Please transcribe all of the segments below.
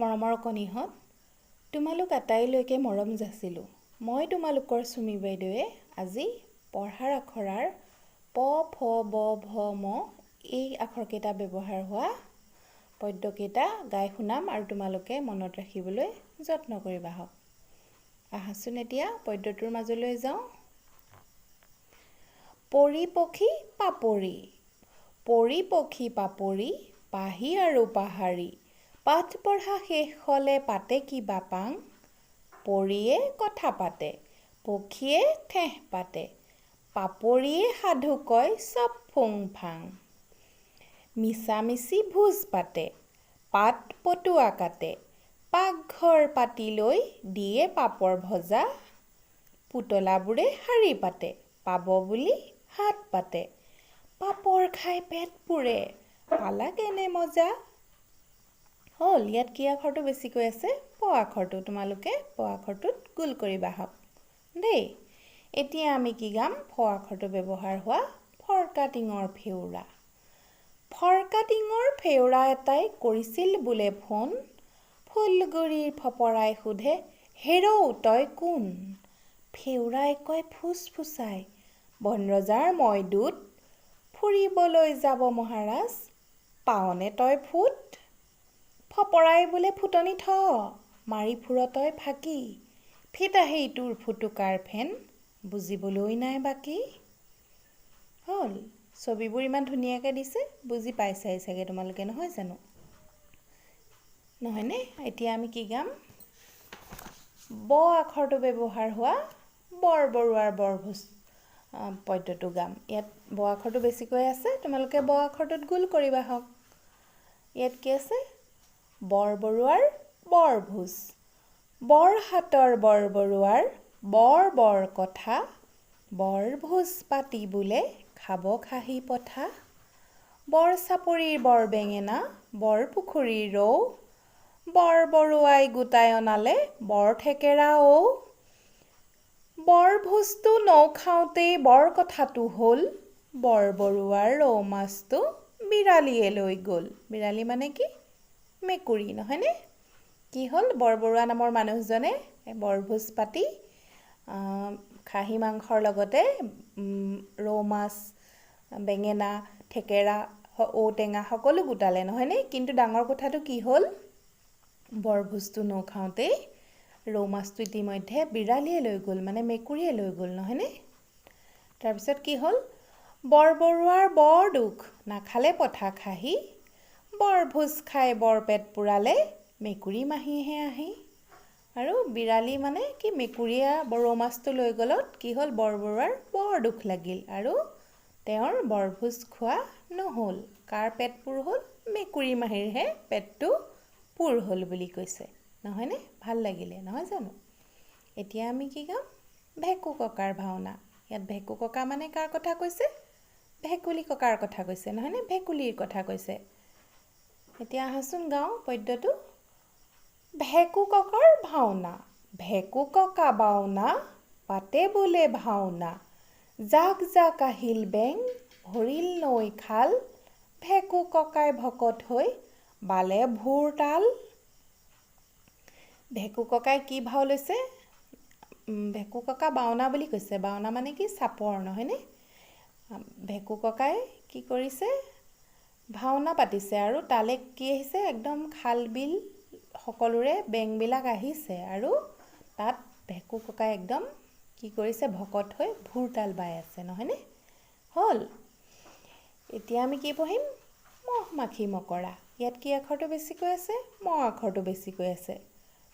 মৰমৰ কণীহঁত, তোমালোক আটাইলৈকে মৰম যাচিলোঁ। মই তোমালোকৰ চুমি বাইদেৱে আজি পঢ়াৰ আখৰাৰ প, ফ, ব, ভ, ম এই আখৰকেইটা ব্যৱহাৰ হোৱা পদ্যকেইটা গাই শুনাম আৰু তোমালোকে মনত ৰাখিবলৈ যত্ন কৰিবা হওক। আহাচোন এতিয়া পদ্যটোৰ মাজলৈ যাওঁ। পৰি পক্ষী পাপৰি, পৰি পক্ষী পাপৰি, পাহি আৰু পাহাৰী, পাঠ পঢ়া শেষ হ'লে পাতে কিবা পাং, পৰিয়ে কথা পাতে, পক্ষীয়ে ঠেহ পাতে, পাপৰিয়ে সাধু কয় চব ফুং ফাং, মিছামিচি ভোজ পাতে, পাত পটুৱা কাটে, পাকঘৰ পাতি লৈ দিয়ে পাপৰ ভজা, পুতলাবোৰে শাৰী পাতে, পাব বুলি হাত পাতে, পাপৰ খাই পেট পুৰে, পালা কেনে মজা। হ'ল, ইয়াত কি আখৰটো বেছিকৈ আছে? প আখৰটো। তোমালোকে প আখৰটোত গোল কৰিবা হওক দেই। এতিয়া আমি কি গাম? ফ আখৰটো ব্যৱহাৰ হোৱা ফৰকা টিঙৰ ফেউৰা। ফৰকা টিঙৰ ফেউৰা এটাই কৰিছিল বোলে ফোন, ফুলগুৰিৰ ফপৰাই সোধে হেৰৌ তই কোন? ফেউৰাই কয় ফুচফুচাই বনৰজাৰ মই দূত, ফুৰিবলৈ যাব মহাৰাজ পাৱনে তই ফুট? ফপৰাই বোলে ফুটনি থ, মাৰি ফুৰ তই ফাঁকি, ফিতাহি তোৰ ফুটুকাৰ ফেন, বুজিবলৈ নাই বাকী। হ'ল, ছবিবোৰ ইমান ধুনীয়াকৈ দিছে, বুজি পাইছাই চাগে তোমালোকে, নহয় জানো? নহয়নে? এতিয়া আমি কি গাম? ব আখৰটো ব্যৱহাৰ হোৱা বৰবৰুৱাৰ বৰভোজ পদ্যটো গাম। ইয়াত ব আখৰটো বেছিকৈ আছে, তোমালোকে ব আখৰটোত গোল কৰিবা হওক। ইয়াত কি আছে? বৰবৰুৱাৰ বৰভোজ, বৰ হাতৰ বৰবৰুৱাৰ বৰ বৰ কথা, বৰভোজ পাতি বোলে খাব খাহী পঠা, বৰ চাপৰিৰ বৰ বেঙেনা, বৰ পুখুৰীৰ ৰৌ, বৰবৰুৱাই গোটাই অনালে বৰ থেকেৰা ঔ, বৰভোজটো নখাওঁতেই বৰ কথাটো হ'ল, বৰবৰুৱাৰ ৰৌ মাছটো বিৰালীয়ে লৈ গ'ল। বিৰালী মানে কি? মেকুৰী, নহয়নে? কি হ'ল? বৰবৰুৱা নামৰ মানুহজনে বৰভোজ পাতি খাহী মাংসৰ লগতে ৰৌ মাছ, বেঙেনা, থেকেৰা, ঔটেঙা সকলো গোটালে, নহয়নে? কিন্তু ডাঙৰ কথাটো কি হ'ল? বৰভোজটো নখাওঁতেই ৰৌ মাছটো ইতিমধ্যে বিৰালীয়ে লৈ গ'ল, মানে মেকুৰীয়ে লৈ গ'ল, নহয়নে? তাৰপিছত কি হ'ল? বৰবৰুৱাৰ বৰ দুখ নাখালে পঠা খাহী, বৰভোজ খাই বৰ পেট পুৰালে মেকুৰী মাহীহে আহি। আৰু বিৰালী মানে কি? মেকুৰীয়ে ৰৌ মাছটো লৈ গ'লত কি হ'ল? বৰবৰুৱাৰ বৰ দুখ লাগিল আৰু তেওঁৰ বৰভোজ খোৱা নহ'ল। কাৰ পেট পুৰ হ'ল? মেকুৰী মাহীৰহে পেটটো পুৰ হ'ল বুলি কৈছে, নহয়নে? ভাল লাগিলে, নহয় জানো? এতিয়া আমি কি গাম? ভেকু ককাৰ ভাওনা। ইয়াত ভেকু ককা মানে কাৰ কথা কৈছে? ভেকুলী ককাৰ কথা কৈছে, নহয়নে? ভেকুলীৰ কথা কৈছে। এতিয়া আহাচোন গাওঁ পদ্যটো। ভেকু ককাৰ ভাওনা, ভেকু ককা বাওনা, পাতে বোলে ভাওনা, জাক জাক আহিল বেং, ভৰিল নৈ খাল, ভেকু ককাই ভকত হৈ বালে ভোৰ তাল। ভেকু ককাই কি ভাও লৈছে? ভেকু ককা বাওনা বুলি কৈছে। বাওনা মানে কি? চাপৰ, নহয়নে? ভেকু ককাই কি কৰিছে? ভাওনা পাতিছে আৰু তালে কি আহিছে? একদম খাল বিল সকলোৰে বেংবিলাক আহিছে আৰু তাত ভেকু ককাই একদম কি কৰিছে? ভকত হৈ ভোৰ তাল বাই আছে, নহয়নে? হ'ল, এতিয়া আমি কি পঢ়িম? মহ মাখি মকৰা। ইয়াত কি আখৰটো বেছিকৈ আছে? ম আখৰটো বেছিকৈ আছে।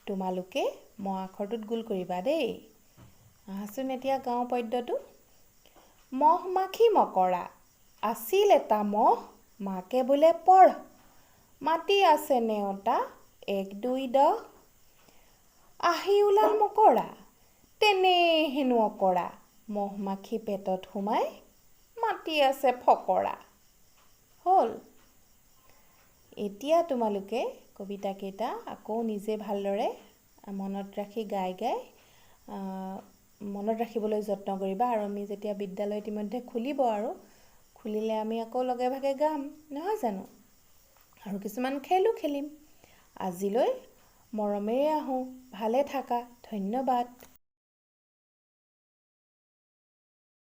তোমালোকে ম আখৰটোত গোল কৰিবা দেই। আহাচোন এতিয়া গাওঁ পদ্যটো। মহ মাখি মকৰা, আছিল এটা মহ, মাকে বোলে পঢ়, মাতি আছে নেওতা 1 2 10, আহি ওলাল মকৰা, তেনেই হেনো অকৰা, মহ মাখি পেটত সোমাই মাতি আছে ফকৰা। হ'ল, এতিয়া তোমালোকে কবিতাকেইটা আকৌ নিজে ভালদৰে মনত ৰাখি গাই গাই মনত ৰাখিবলৈ যত্ন কৰিবা। আৰু আমি যেতিয়া বিদ্যালয় ইতিমধ্যে খুলিব আৰু খুলিলে আমি আকৌ লগে ভাগে গাম, নহয় জানো? আৰু কিছুমান খেলো খেলিম। আজিলৈ মৰমেৰে আহোঁ ভালে থাকা ধন্যবাদ